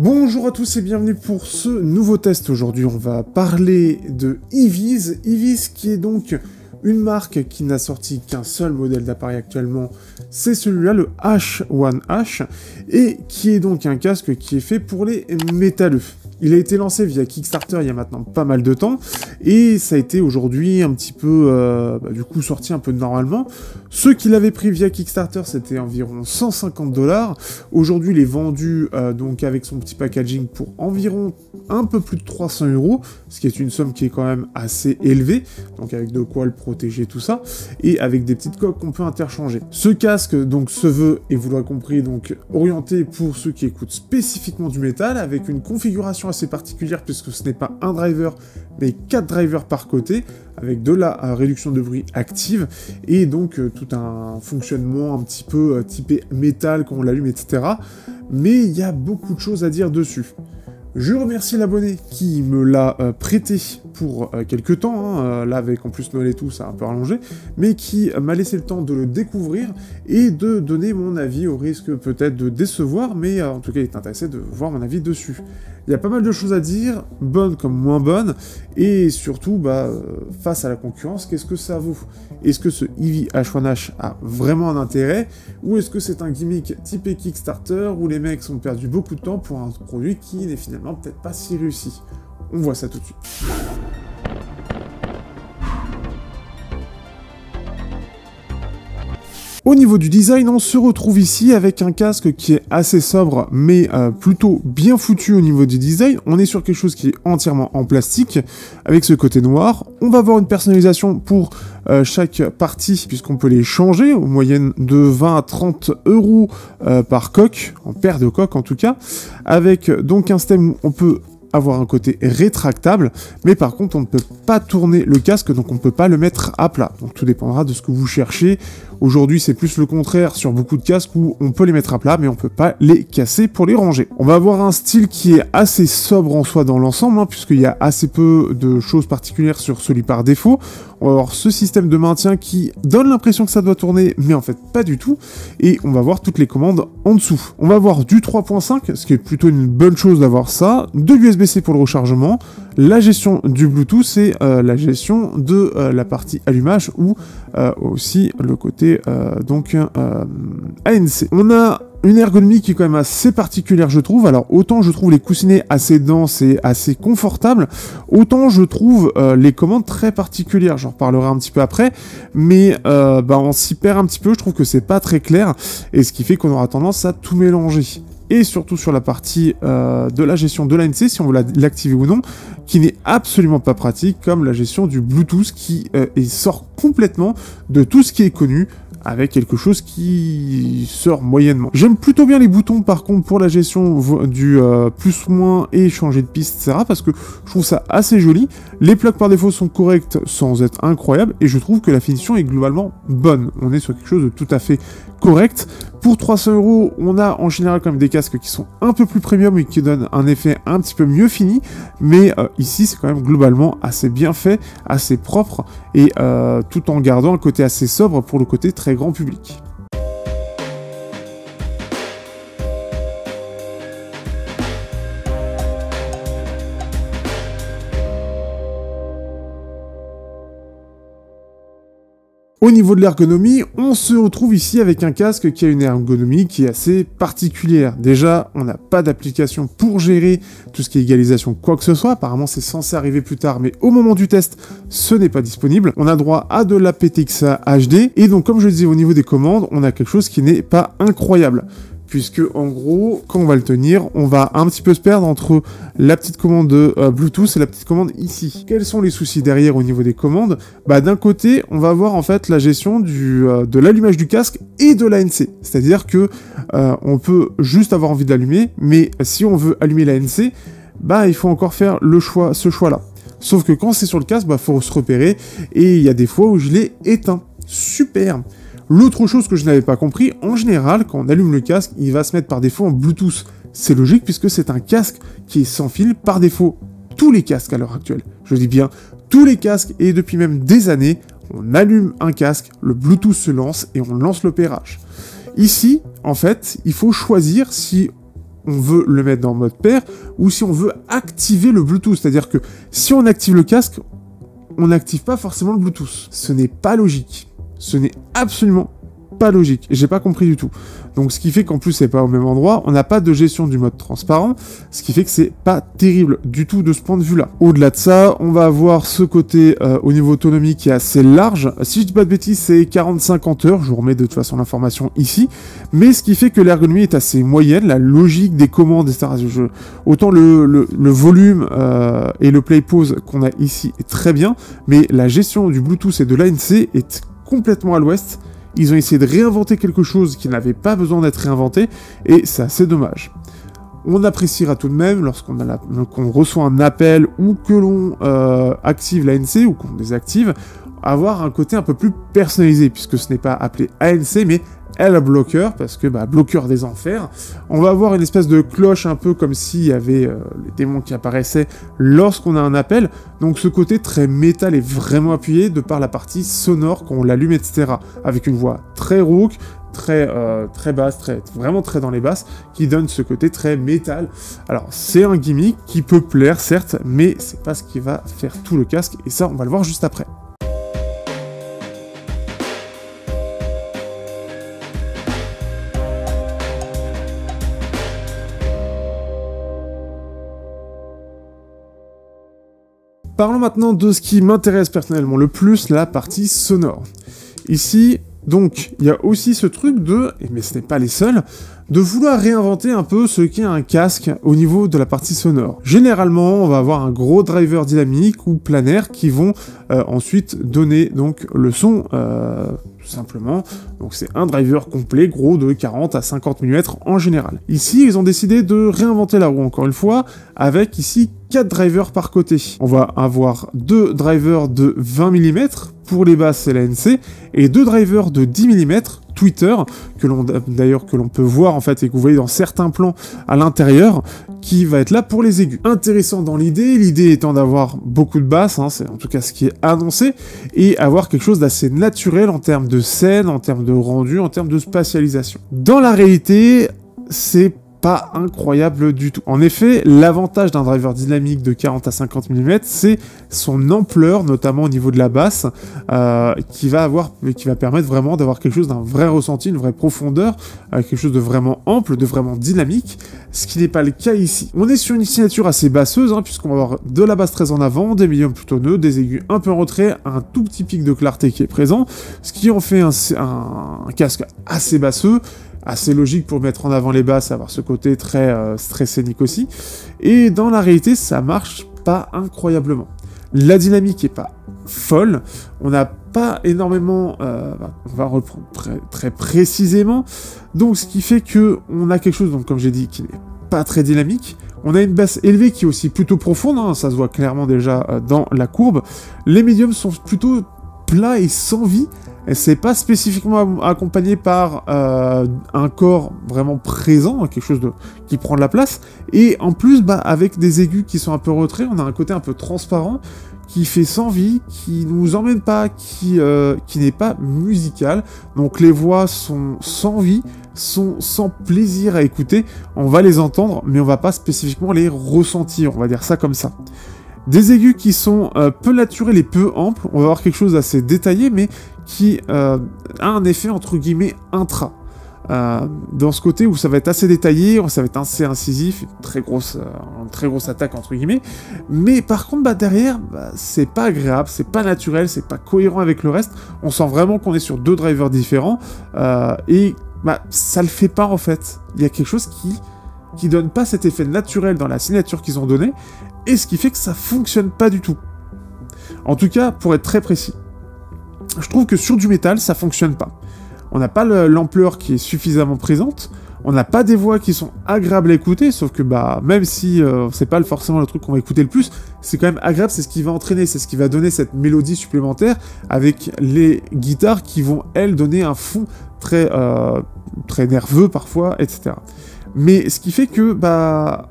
Bonjour à tous et bienvenue pour ce nouveau test. Aujourd'hui, on va parler de Eevees. Eevees qui est donc une marque qui n'a sorti qu'un seul modèle d'appareil actuellement, c'est celui-là, le H1H, et qui est donc un casque qui est fait pour les métalleux. Il a été lancé via Kickstarter il y a maintenant pas mal de temps, et ça a été aujourd'hui un petit peu, du coup, sorti un peu normalement. Ceux qui l'avaient pris via Kickstarter, c'était environ 150 $. Aujourd'hui, il est vendu donc avec son petit packaging pour environ un peu plus de 300 €, ce qui est une somme qui est quand même assez élevée, donc avec de quoi le protéger, tout ça, et avec des petites coques qu'on peut interchanger. Ce casque donc se veut, et vous l'aurez compris, donc orienté pour ceux qui écoutent spécifiquement du métal, avec une configuration assez particulière puisque ce n'est pas un driver, mais 4 drivers par côté, avec de la réduction de bruit active, et donc tout un fonctionnement un petit peu typé métal quand on l'allume, etc. Mais il y a beaucoup de choses à dire dessus. Je remercie l'abonné qui me l'a prêté pour quelques temps, là avec en plus Noël et tout, ça a un peu rallongé, mais qui m'a laissé le temps de le découvrir et de donner mon avis, au risque peut-être de décevoir, mais en tout cas il est intéressé de voir mon avis dessus. Il y a pas mal de choses à dire, bonnes comme moins bonnes, et surtout, face à la concurrence, qu'est-ce que ça vaut? Est-ce que ce Eevee H1H a vraiment un intérêt, ou est-ce que c'est un gimmick typé Kickstarter, où les mecs ont perdu beaucoup de temps pour un produit qui n'est finalement peut-être pas si réussi? On voit ça tout de suite. Au niveau du design, on se retrouve ici avec un casque qui est assez sobre, mais plutôt bien foutu au niveau du design. On est sur quelque chose qui est entièrement en plastique, avec ce côté noir. On va avoir une personnalisation pour chaque partie, puisqu'on peut les changer, en moyenne de 20 à 30 € par coque, en paire de coques en tout cas, avec donc un système où on peut avoir un côté rétractable, mais par contre on ne peut pas tourner le casque, donc on ne peut pas le mettre à plat. Donc tout dépendra de ce que vous cherchez. Aujourd'hui c'est plus le contraire sur beaucoup de casques où on peut les mettre à plat, mais on peut pas les casser pour les ranger. On va avoir un style qui est assez sobre en soi dans l'ensemble, puisqu'il y a assez peu de choses particulières sur celui par défaut. On va avoir ce système de maintien qui donne l'impression que ça doit tourner, mais en fait pas du tout. Et on va voir toutes les commandes en dessous. On va avoir du 3.5, ce qui est plutôt une bonne chose d'avoir ça, de l'USB-C pour le rechargement, la gestion du Bluetooth et la gestion de la partie allumage ou aussi le côté ANC. On a une ergonomie qui est quand même assez particulière, je trouve. Alors, autant je trouve les coussinets assez denses et assez confortables, autant je trouve les commandes très particulières. J'en reparlerai un petit peu après, mais on s'y perd un petit peu. Je trouve que c'est pas très clair, et ce qui fait qu'on aura tendance à tout mélanger. Et surtout sur la partie de la gestion de l'ANC, si on veut l'activer ou non, qui n'est absolument pas pratique, comme la gestion du Bluetooth qui sort complètement de tout ce qui est connu, avec quelque chose qui sort moyennement. J'aime plutôt bien les boutons par contre pour la gestion du plus ou moins et changer de piste, etc. parce que je trouve ça assez joli. Les plugs par défaut sont corrects sans être incroyables, et je trouve que la finition est globalement bonne. On est sur quelque chose de tout à fait correct. Pour 300 €, on a en général quand même des casques qui sont un peu plus premium et qui donnent un effet un petit peu mieux fini, mais ici c'est quand même globalement assez bien fait, assez propre, et tout en gardant un côté assez sobre pour le côté très grand public. Au niveau de l'ergonomie, on se retrouve ici avec un casque qui a une ergonomie qui est assez particulière. Déjà, on n'a pas d'application pour gérer tout ce qui est égalisation, quoi que ce soit. Apparemment, c'est censé arriver plus tard, mais au moment du test, ce n'est pas disponible. On a droit à de la PTX HD, et donc, comme je le disais, au niveau des commandes, on a quelque chose qui n'est pas incroyable. Puisque en gros, quand on va le tenir, on va un petit peu se perdre entre la petite commande de Bluetooth et la petite commande ici. Quels sont les soucis derrière au niveau des commandes? D'un côté, on va avoir en fait la gestion de l'allumage du casque et de l'ANC. C'est-à-dire que on peut juste avoir envie d'allumer, mais si on veut allumer l'ANC, il faut encore faire ce choix-là. Sauf que quand c'est sur le casque, faut se repérer, et il y a des fois où je l'ai éteint. Super! L'autre chose que je n'avais pas compris, en général, quand on allume le casque, il va se mettre par défaut en Bluetooth. C'est logique puisque c'est un casque qui est sans fil par défaut. Tous les casques à l'heure actuelle, je dis bien tous les casques, et depuis même des années, on allume un casque, le Bluetooth se lance et on lance l'opérage. Ici, en fait, il faut choisir si on veut le mettre dans mode pair, ou si on veut activer le Bluetooth. C'est-à-dire que si on active le casque, on n'active pas forcément le Bluetooth. Ce n'est pas logique. Ce n'est absolument pas logique. J'ai pas compris du tout. Donc ce qui fait qu'en plus c'est pas au même endroit, on n'a pas de gestion du mode transparent, ce qui fait que c'est pas terrible du tout de ce point de vue là. Au-delà de ça, on va avoir ce côté au niveau autonomie qui est assez large. Si je dis pas de bêtises, c'est 40-50 heures, je vous remets de toute façon l'information ici, mais ce qui fait que l'ergonomie est assez moyenne, la logique des commandes, etc. Autant le volume et le play pause qu'on a ici est très bien, mais la gestion du Bluetooth et de l'ANC est complètement à l'ouest. Ils ont essayé de réinventer quelque chose qui n'avait pas besoin d'être réinventé, et c'est assez dommage. On appréciera tout de même, lorsqu'on reçoit un appel, ou que l'on active l'ANC, ou qu'on désactive, avoir un côté un peu plus personnalisé, puisque ce n'est pas appelé ANC, mais L-Blocker, parce que bloqueur des enfers. On va avoir une espèce de cloche un peu comme s'il y avait les démons qui apparaissaient lorsqu'on a un appel. Donc ce côté très métal est vraiment appuyé de par la partie sonore quand on l'allume, etc. Avec une voix très rauque, très basse, vraiment très dans les basses, qui donne ce côté très métal. Alors c'est un gimmick qui peut plaire certes, mais c'est pas ce qui va faire tout le casque, et ça on va le voir juste après. Parlons maintenant de ce qui m'intéresse personnellement le plus, la partie sonore. Ici, donc, il y a aussi ce truc mais ce n'est pas les seuls, de vouloir réinventer un peu ce qu'est un casque au niveau de la partie sonore. Généralement, on va avoir un gros driver dynamique ou planaire qui vont ensuite donner donc le son tout simplement. Donc c'est un driver complet, gros de 40 à 50 mm en général. Ici, ils ont décidé de réinventer la roue encore une fois, avec ici 4 drivers par côté. On va avoir 2 drivers de 20 mm pour les basses et l'ANC, et 2 drivers de 10 mm Twitter, que l'on peut voir en fait, et que vous voyez dans certains plans à l'intérieur, qui va être là pour les aigus. Intéressant dans l'idée étant d'avoir beaucoup de basses, c'est en tout cas ce qui est annoncé, et avoir quelque chose d'assez naturel en termes de scène, en termes de rendu, en termes de spatialisation. Dans la réalité, c'est pas incroyable du tout. En effet, l'avantage d'un driver dynamique de 40 à 50 mm, c'est son ampleur, notamment au niveau de la basse, qui va permettre vraiment d'avoir quelque chose d'un vrai ressenti, une vraie profondeur, quelque chose de vraiment ample, de vraiment dynamique, ce qui n'est pas le cas ici. On est sur une signature assez basseuse, puisqu'on va avoir de la basse très en avant, des médiums plutôt neutres, des aigus un peu en retrait, un tout petit pic de clarté qui est présent, ce qui en fait un casque assez basseux, assez logique pour mettre en avant les basses, avoir ce côté très scénique aussi. Et dans la réalité, ça marche pas incroyablement. La dynamique est pas folle, on n'a pas énormément, on va reprendre très précisément, donc ce qui fait que on a quelque chose, donc comme j'ai dit, qui n'est pas très dynamique. On a une basse élevée qui est aussi plutôt profonde, ça se voit clairement déjà dans la courbe. Les médiums sont plutôt plats et sans vie. Et c'est pas spécifiquement accompagné par un corps vraiment présent, quelque chose qui prend de la place, et en plus, avec des aigus qui sont un peu retraits, on a un côté un peu transparent, qui fait sans vie, qui nous emmène pas, qui n'est pas musical, donc les voix sont sans vie, sont sans plaisir à écouter, on va les entendre, mais on va pas spécifiquement les ressentir, on va dire ça comme ça. Des aigus qui sont peu naturels et peu amples, on va avoir quelque chose d'assez détaillé, mais qui a un effet entre guillemets intra. Dans ce côté où ça va être assez détaillé, ça va être assez incisif, une très grosse attaque entre guillemets, mais par contre derrière, c'est pas agréable, c'est pas naturel, c'est pas cohérent avec le reste, on sent vraiment qu'on est sur 2 drivers différents, et ça le fait pas en fait. Il y a quelque chose qui donne pas cet effet naturel dans la signature qu'ils ont donné, et ce qui fait que ça fonctionne pas du tout. En tout cas, pour être très précis, je trouve que sur du métal, ça fonctionne pas. On n'a pas l'ampleur qui est suffisamment présente, on n'a pas des voix qui sont agréables à écouter, sauf que même si c'est pas forcément le truc qu'on va écouter le plus, c'est quand même agréable, c'est ce qui va entraîner, c'est ce qui va donner cette mélodie supplémentaire, avec les guitares qui vont, elles, donner un fond très nerveux parfois, etc. Mais ce qui fait que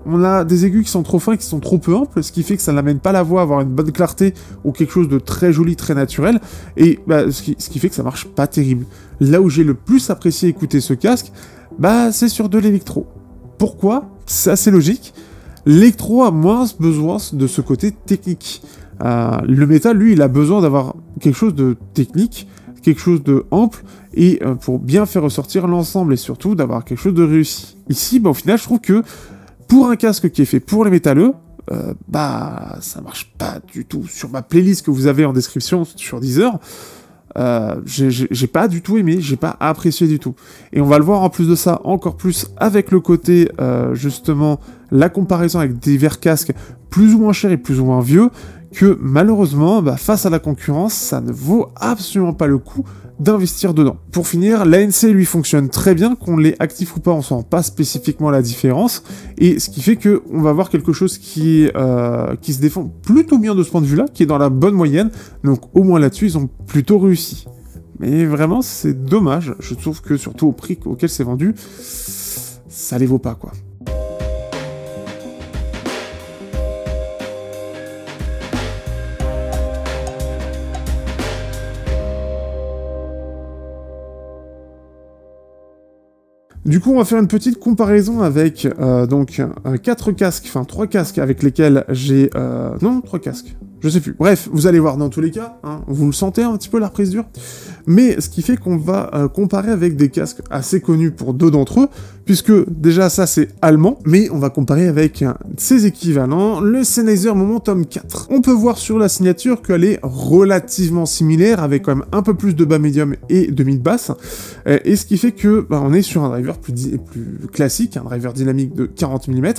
on a des aigus qui sont trop fins et qui sont trop peu amples, ce qui fait que ça n'amène pas la voix à avoir une bonne clarté ou quelque chose de très joli, très naturel, et ce qui fait que ça marche pas terrible. Là où j'ai le plus apprécié écouter ce casque, c'est sur de l'électro. Pourquoi ? c'est assez logique. L'électro a moins besoin de ce côté technique. Le métal, lui, il a besoin d'avoir quelque chose de technique, quelque chose de ample, et pour bien faire ressortir l'ensemble, et surtout d'avoir quelque chose de réussi. Ici, au final, je trouve que pour un casque qui est fait pour les métalleux, ça marche pas du tout. Sur ma playlist que vous avez en description sur Deezer, j'ai pas du tout aimé, j'ai pas apprécié du tout. Et on va le voir en plus de ça, encore plus avec le côté, justement, la comparaison avec divers casques plus ou moins chers et plus ou moins vieux, que malheureusement, face à la concurrence, ça ne vaut absolument pas le coup d'investir dedans. Pour finir, l'ANC lui fonctionne très bien, qu'on l'ait actif ou pas, on sent pas spécifiquement la différence, et ce qui fait que on va avoir quelque chose qui se défend plutôt bien de ce point de vue-là, qui est dans la bonne moyenne, donc au moins là-dessus, ils ont plutôt réussi. Mais vraiment, c'est dommage, je trouve que surtout au prix auquel c'est vendu, ça les vaut pas, quoi. Du coup, on va faire une petite comparaison avec trois casques avec lesquels j'ai... non, 3 casques. Je sais plus. Bref, vous allez voir dans tous les cas, hein, vous le sentez un petit peu la reprise dure. Mais ce qui fait qu'on va comparer avec des casques assez connus pour 2 d'entre eux, puisque déjà ça c'est allemand, mais on va comparer avec ses équivalents, le Sennheiser Momentum 4. On peut voir sur la signature qu'elle est relativement similaire, avec quand même un peu plus de bas médium et de mid basse, et ce qui fait que on est sur un driver plus classique, un driver dynamique de 40 mm,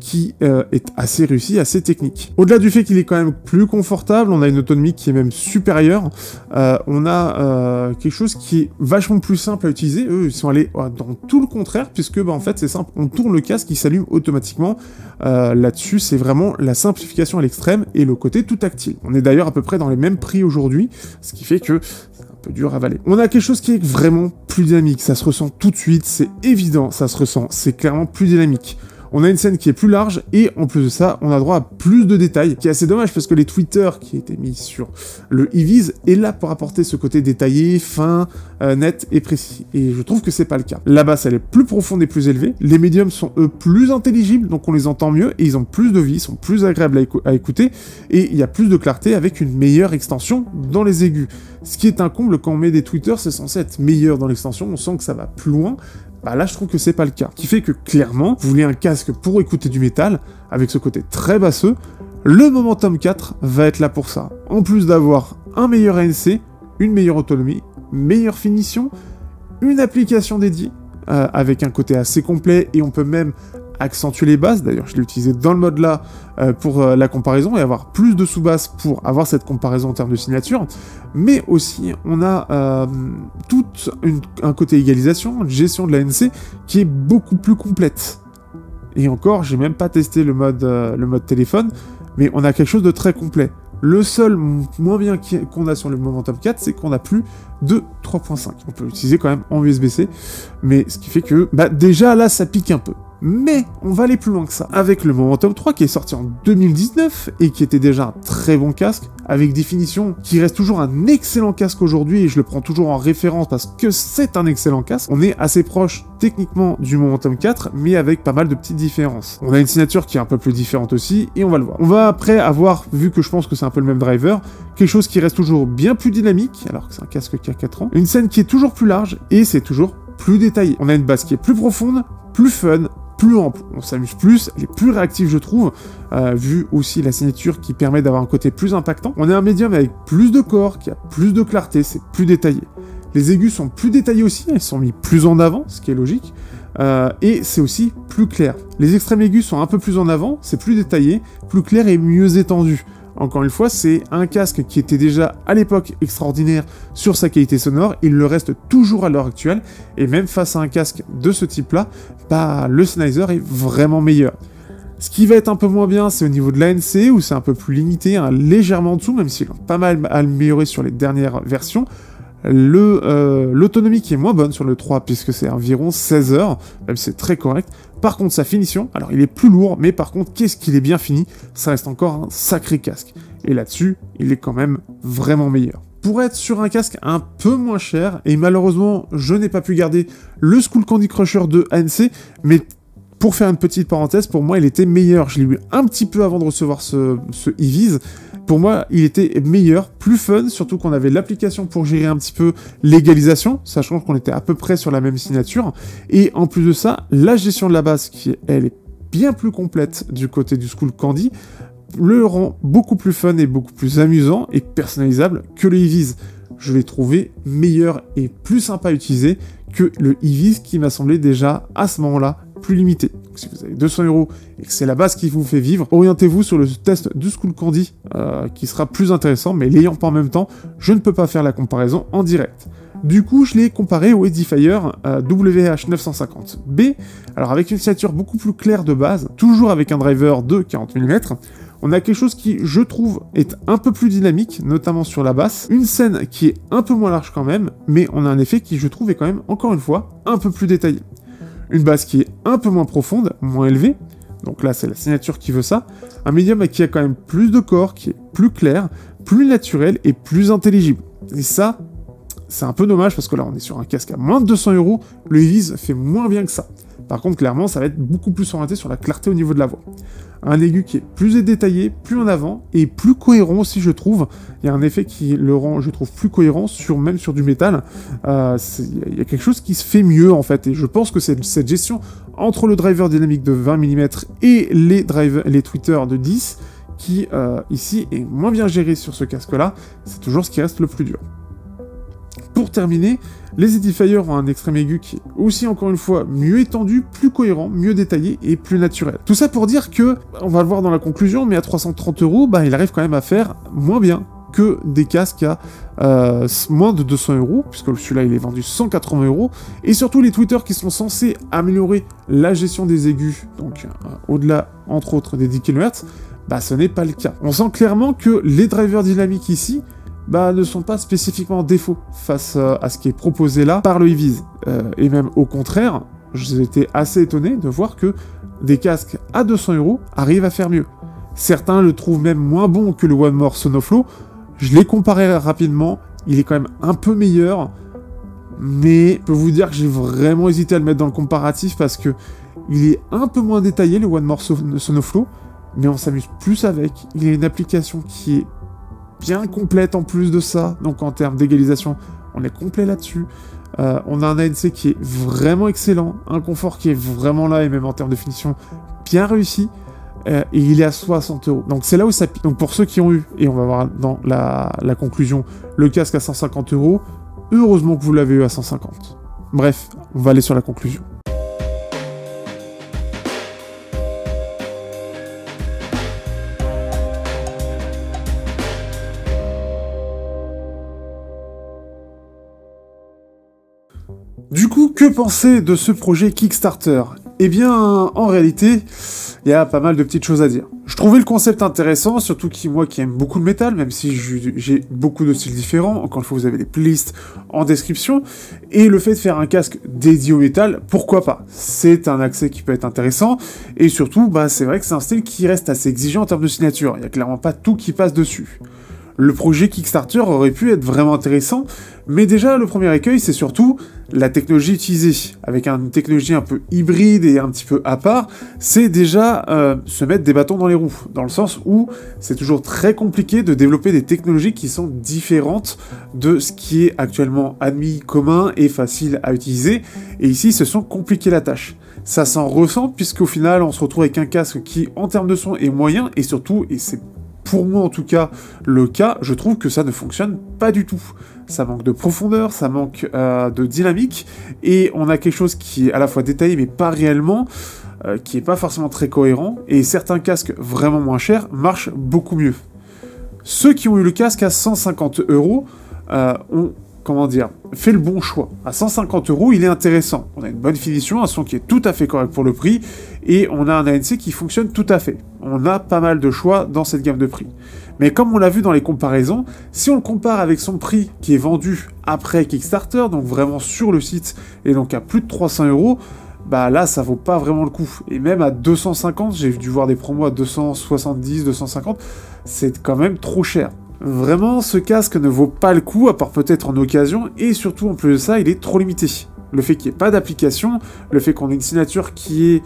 qui est assez réussi, assez technique. Au-delà du fait qu'il est quand même plus confortable, on a une autonomie qui est même supérieure, on a quelque chose qui est vachement plus simple à utiliser. Eux, ils sont allés dans tout le contraire, puisque en fait c'est simple, on tourne le casque, il s'allume automatiquement. Là-dessus, c'est vraiment la simplification à l'extrême et le côté tout tactile. On est d'ailleurs à peu près dans les mêmes prix aujourd'hui, ce qui fait que c'est un peu dur à avaler. On a quelque chose qui est vraiment plus dynamique, ça se ressent tout de suite, c'est évident, ça se ressent, c'est clairement plus dynamique. On a une scène qui est plus large, et en plus de ça, on a droit à plus de détails, qui est assez dommage, parce que les tweeters qui étaient mis sur le eViz est là pour apporter ce côté détaillé, fin, net et précis. Et je trouve que c'est pas le cas. La basse, elle est plus profonde et plus élevée, les médiums sont eux plus intelligibles, donc on les entend mieux, et ils ont plus de vie, sont plus agréables à écouter, et il y a plus de clarté avec une meilleure extension dans les aigus. Ce qui est un comble, quand on met des tweeters, c'est censé être meilleur dans l'extension, on sent que ça va plus loin. Là, je trouve que c'est pas le cas. Qui fait que, clairement, vous voulez un casque pour écouter du métal, avec ce côté très basseux, le Momentum 4 va être là pour ça. En plus d'avoir un meilleur ANC, une meilleure autonomie, meilleure finition, une application dédiée, avec un côté assez complet, et on peut même accentuer les basses. D'ailleurs, je l'ai utilisé dans le mode là pour la comparaison, et avoir plus de sous-basses pour avoir cette comparaison en termes de signature. Mais aussi, on a un côté égalisation, gestion de l'ANC, qui est beaucoup plus complète. Et encore, j'ai même pas testé le mode téléphone, mais on a quelque chose de très complet. Le seul moins bien qu'on a sur le Momentum 4, c'est qu'on a plus de 3.5. On peut l'utiliser quand même en USB-C, mais ce qui fait que, déjà là, ça pique un peu. Mais on va aller plus loin que ça. Avec le Momentum 3 qui est sorti en 2019 et qui était déjà un très bon casque, avec des finitions qui reste toujours un excellent casque aujourd'hui, et je le prends toujours en référence parce que c'est un excellent casque. On est assez proche techniquement du Momentum 4, mais avec pas mal de petites différences. On a une signature qui est un peu plus différente aussi, et on va le voir. On va après avoir, vu que je pense que c'est un peu le même driver, quelque chose qui reste toujours bien plus dynamique, alors que c'est un casque qui a 4 ans, une scène qui est toujours plus large, et c'est toujours plus détaillé. On a une basse qui est plus profonde, plus fun, plus ample, on s'amuse plus, elle est plus réactive je trouve, vu aussi la signature qui permet d'avoir un côté plus impactant. On a un médium avec plus de corps, qui a plus de clarté, c'est plus détaillé. Les aigus sont plus détaillés aussi, elles sont mis plus en avant, ce qui est logique, et c'est aussi plus clair. Les extrêmes aigus sont un peu plus en avant, c'est plus détaillé, plus clair et mieux étendu. Encore une fois, c'est un casque qui était déjà à l'époque extraordinaire sur sa qualité sonore, il le reste toujours à l'heure actuelle, et même face à un casque de ce type-là, le Sennheiser est vraiment meilleur. Ce qui va être un peu moins bien, c'est au niveau de l'ANC, où c'est un peu plus limité, légèrement en dessous, même s'ils l'ont pas mal amélioré sur les dernières versions. L'autonomie qui est moins bonne sur le 3, puisque c'est environ 16 heures, même si c'est très correct. Par contre, sa finition, alors il est plus lourd, mais par contre, qu'est-ce qu'il est bien fini, ça reste encore un sacré casque. Et là-dessus, il est quand même vraiment meilleur. Pour être sur un casque un peu moins cher, et malheureusement, je n'ai pas pu garder le Skull Candy Crusher de ANC, mais Pour faire une petite parenthèse, pour moi, il était meilleur. Je l'ai eu un petit peu avant de recevoir ce eViz. Pour moi, il était meilleur, plus fun, surtout qu'on avait l'application pour gérer un petit peu l'égalisation, sachant qu'on était à peu près sur la même signature. Et en plus de ça, la gestion de la base, qui elle est bien plus complète du côté du Skullcandy, le rend beaucoup plus fun et beaucoup plus amusant et personnalisable que le eViz. Je l'ai trouvé meilleur et plus sympa à utiliser que le eViz qui m'a semblé déjà à ce moment-là plus limité. Donc, si vous avez 200 € et que c'est la base qui vous fait vivre, orientez-vous sur le test du Skullcandy qui sera plus intéressant, mais l'ayant pas en même temps, je ne peux pas faire la comparaison en direct. Du coup, je l'ai comparé au Edifier WH950B, alors avec une signature beaucoup plus claire de base, toujours avec un driver de 40 mm, on a quelque chose qui, je trouve, est un peu plus dynamique, notamment sur la basse, une scène qui est un peu moins large quand même, mais on a un effet qui, je trouve, est quand même, encore une fois, un peu plus détaillé. Une basse qui est un peu moins profonde, moins élevée, donc là c'est la signature qui veut ça, un médium qui a quand même plus de corps, qui est plus clair, plus naturel et plus intelligible. Et ça, c'est un peu dommage parce que là on est sur un casque à moins de 200 €, le eViz fait moins bien que ça. Par contre, clairement, ça va être beaucoup plus orienté sur la clarté au niveau de la voix. Un aigu qui est plus détaillé, plus en avant, et plus cohérent aussi, je trouve. Il y a un effet qui le rend, je trouve, plus cohérent, même sur du métal. Il y a quelque chose qui se fait mieux, en fait, et je pense que c'est cette gestion entre le driver dynamique de 20 mm et les tweeters de 10, qui, ici, est moins bien géré sur ce casque-là. C'est toujours ce qui reste le plus dur. Pour terminer, les Edifier ont un extrême aigu qui est aussi, encore une fois, mieux étendu, plus cohérent, mieux détaillé et plus naturel. Tout ça pour dire que, on va le voir dans la conclusion, mais à 330 €, bah, il arrive quand même à faire moins bien que des casques à moins de 200 €, puisque celui-là il est vendu 180 €, et surtout les tweeters qui sont censés améliorer la gestion des aigus, donc au-delà, entre autres, des 10 kHz, bah ce n'est pas le cas. On sent clairement que les drivers dynamiques ici, bah, ne sont pas spécifiquement en défaut face à ce qui est proposé là par le eViz. Et même au contraire, j'ai été assez étonné de voir que des casques à 200 € arrivent à faire mieux. Certains le trouvent même moins bon que le One More Sonoflow. Je l'ai comparé rapidement, il est quand même un peu meilleur, mais je peux vous dire que j'ai vraiment hésité à le mettre dans le comparatif parce que il est un peu moins détaillé, le One More Sonoflow, mais on s'amuse plus avec. Il y a une application qui est bien complète en plus de ça, donc en termes d'égalisation, on est complet là-dessus. On a un ANC qui est vraiment excellent, un confort qui est vraiment là, et même en termes de finition, bien réussi, et il est à 60 €. Donc c'est là où ça pique. Donc pour ceux qui ont eu, et on va voir dans la conclusion, le casque à 150 €, heureusement que vous l'avez eu à 150. Bref, on va aller sur la conclusion. Du coup, que penser de ce projet Kickstarter? Eh bien, en réalité, il y a pas mal de petites choses à dire. Je trouvais le concept intéressant, surtout moi qui aime beaucoup le métal, même si j'ai beaucoup de styles différents. Encore une fois, vous avez des playlists en description. Et le fait de faire un casque dédié au métal, pourquoi pas? C'est un accès qui peut être intéressant. Et surtout, bah, c'est vrai que c'est un style qui reste assez exigeant en termes de signature. Il n'y a clairement pas tout qui passe dessus. Le projet Kickstarter aurait pu être vraiment intéressant, mais déjà, le premier écueil, c'est surtout la technologie utilisée. Avec une technologie un peu hybride et un petit peu à part, c'est déjà se mettre des bâtons dans les roues, dans le sens où c'est toujours très compliqué de développer des technologies qui sont différentes de ce qui est actuellement admis, commun et facile à utiliser, et ici, ils se sont compliqués la tâche. Ça s'en ressent, puisqu'au final, on se retrouve avec un casque qui, en termes de son, est moyen, et surtout, et c'est pour moi en tout cas le cas, je trouve que ça ne fonctionne pas du tout. Ça manque de profondeur, ça manque de dynamique, et on a quelque chose qui est à la fois détaillé mais pas réellement, qui est pas forcément très cohérent, et certains casques vraiment moins chers marchent beaucoup mieux. Ceux qui ont eu le casque à 150 € ont, comment dire, fait le bon choix. À 150 €, il est intéressant. On a une bonne finition, un son qui est tout à fait correct pour le prix, et on a un ANC qui fonctionne tout à fait. On a pas mal de choix dans cette gamme de prix. Mais comme on l'a vu dans les comparaisons, si on le compare avec son prix qui est vendu après Kickstarter, donc vraiment sur le site, et donc à plus de 300 €, bah là ça vaut pas vraiment le coup. Et même à 250, j'ai dû voir des promos à 270, 250, c'est quand même trop cher. Vraiment, ce casque ne vaut pas le coup, à part peut-être en occasion, et surtout, en plus de ça, il est trop limité. Le fait qu'il n'y ait pas d'application, le fait qu'on ait une signature qui est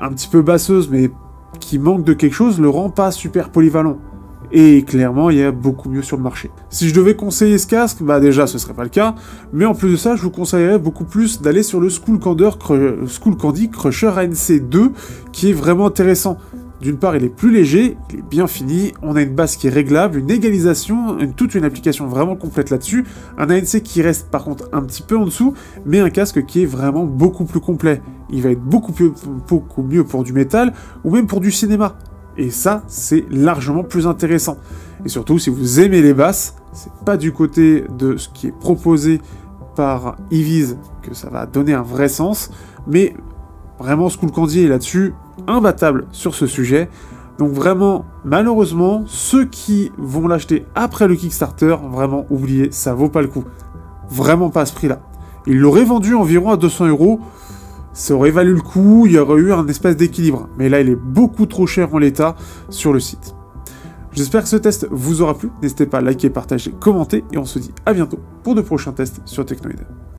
un petit peu basseuse, mais qui manque de quelque chose, le rend pas super polyvalent. Et clairement, il y a beaucoup mieux sur le marché. Si je devais conseiller ce casque, bah déjà, ce serait pas le cas, mais en plus de ça, je vous conseillerais beaucoup plus d'aller sur le Skullcandy Crusher ANC2, qui est vraiment intéressant. D'une part, il est plus léger, il est bien fini, on a une base qui est réglable, une égalisation, toute une application vraiment complète là-dessus, un ANC qui reste par contre un petit peu en dessous, mais un casque qui est vraiment beaucoup plus complet. Il va être beaucoup mieux pour du métal, ou même pour du cinéma. Et ça, c'est largement plus intéressant. Et surtout, si vous aimez les basses, c'est pas du côté de ce qui est proposé par Eevees que ça va donner un vrai sens, mais vraiment Skullcandy est là-dessus imbattable sur ce sujet. Donc vraiment, malheureusement, ceux qui vont l'acheter après le Kickstarter, vraiment oubliez, ça vaut pas le coup. Vraiment pas à ce prix-là. Ils l'auraient vendu environ à 200 €. Ça aurait valu le coup, il y aurait eu un espèce d'équilibre. Mais là, il est beaucoup trop cher en l'état sur le site. J'espère que ce test vous aura plu. N'hésitez pas à liker, partager, commenter. Et on se dit à bientôt pour de prochains tests sur Technoid.